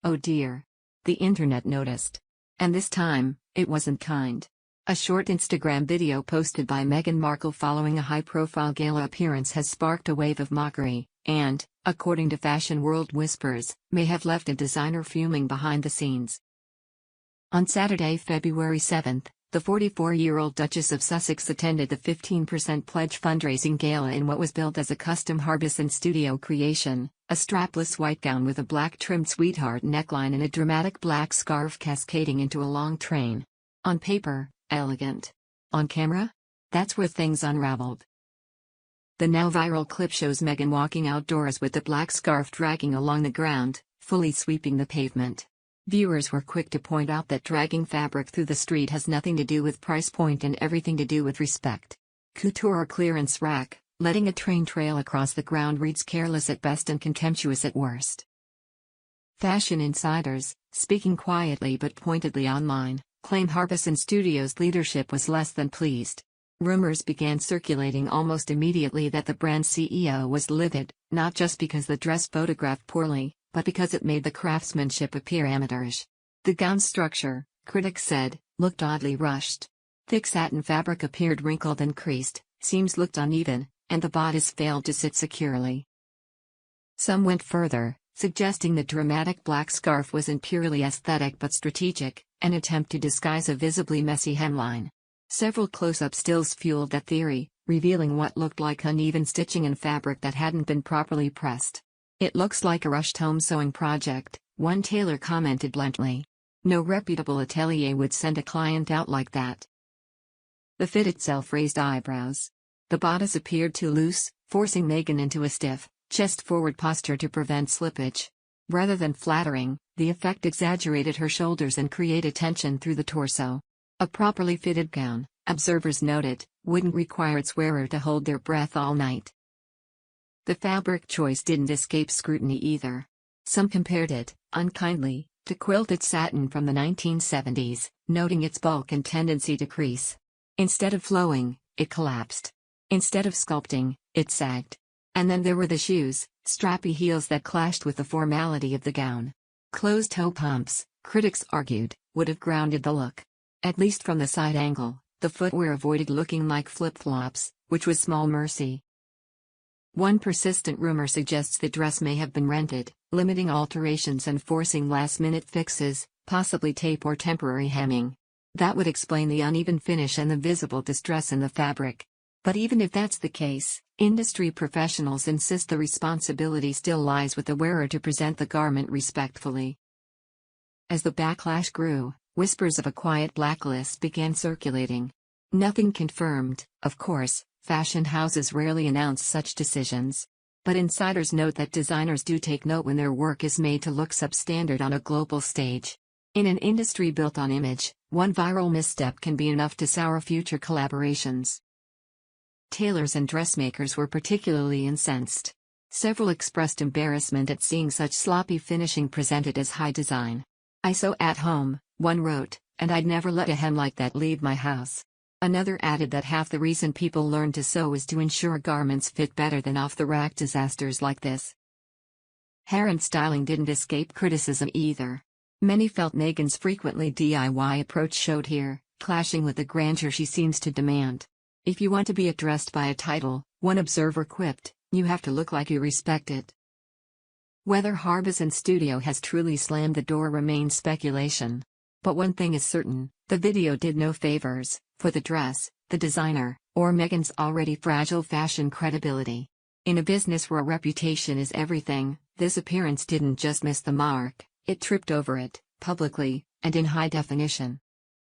Oh dear. The internet noticed. And this time, it wasn't kind. A short Instagram video posted by Meghan Markle following a high-profile gala appearance has sparked a wave of mockery, and, according to Fashion World whispers, may have left a designer fuming behind the scenes. On Saturday, February 7, the 44-year-old Duchess of Sussex attended the 15% Pledge fundraising gala in what was billed as a custom Harbison studio creation, a strapless white gown with a black-trimmed sweetheart neckline and a dramatic black scarf cascading into a long train. On paper, elegant. On camera? That's where things unraveled. The now viral clip shows Meghan walking outdoors with the black scarf dragging along the ground, fully sweeping the pavement. Viewers were quick to point out that dragging fabric through the street has nothing to do with price point and everything to do with respect. Couture or clearance rack, letting a train trail across the ground reads careless at best and contemptuous at worst. Fashion insiders, speaking quietly but pointedly online, claim Harbison Studios' leadership was less than pleased. Rumors began circulating almost immediately that the brand's CEO was livid, not just because the dress photographed poorly, but because it made the craftsmanship appear amateurish. The gown's structure, critics said, looked oddly rushed. Thick satin fabric appeared wrinkled and creased, seams looked uneven, and the bodice failed to sit securely. Some went further, suggesting the dramatic black scarf wasn't purely aesthetic but strategic, an attempt to disguise a visibly messy hemline. Several close-up stills fueled that theory, revealing what looked like uneven stitching and fabric that hadn't been properly pressed. "It looks like a rushed home sewing project," one tailor commented bluntly. "No reputable atelier would send a client out like that." The fit itself raised eyebrows. The bodice appeared too loose, forcing Meghan into a stiff, chest-forward posture to prevent slippage. Rather than flattering, the effect exaggerated her shoulders and created tension through the torso. A properly fitted gown, observers noted, wouldn't require its wearer to hold their breath all night. The fabric choice didn't escape scrutiny either. Some compared it, unkindly, to quilted satin from the 1970s, noting its bulk and tendency to crease. Instead of flowing, it collapsed. Instead of sculpting, it sagged. And then there were the shoes, strappy heels that clashed with the formality of the gown. Closed-toe pumps, critics argued, would have grounded the look. At least from the side angle, the footwear avoided looking like flip-flops, which was small mercy. One persistent rumor suggests the dress may have been rented, limiting alterations and forcing last-minute fixes, possibly tape or temporary hemming. That would explain the uneven finish and the visible distress in the fabric. But even if that's the case, industry professionals insist the responsibility still lies with the wearer to present the garment respectfully. As the backlash grew, whispers of a quiet blacklist began circulating. Nothing confirmed, of course. Fashion houses rarely announce such decisions. But insiders note that designers do take note when their work is made to look substandard on a global stage. In an industry built on image, one viral misstep can be enough to sour future collaborations. Tailors and dressmakers were particularly incensed. Several expressed embarrassment at seeing such sloppy finishing presented as high design. "I sew at home," one wrote, "and I'd never let a hem like that leave my house." Another added that half the reason people learn to sew is to ensure garments fit better than off-the-rack disasters like this. Hair and styling didn't escape criticism either. Many felt Meghan's frequently DIY approach showed here, clashing with the grandeur she seems to demand. "If you want to be addressed by a title," one observer quipped, "you have to look like you respect it." Whether Harbison Studio has truly slammed the door remains speculation. But one thing is certain, the video did no favors for the dress, the designer, or Meghan's already fragile fashion credibility. In a business where reputation is everything, this appearance didn't just miss the mark, it tripped over it, publicly, and in high definition.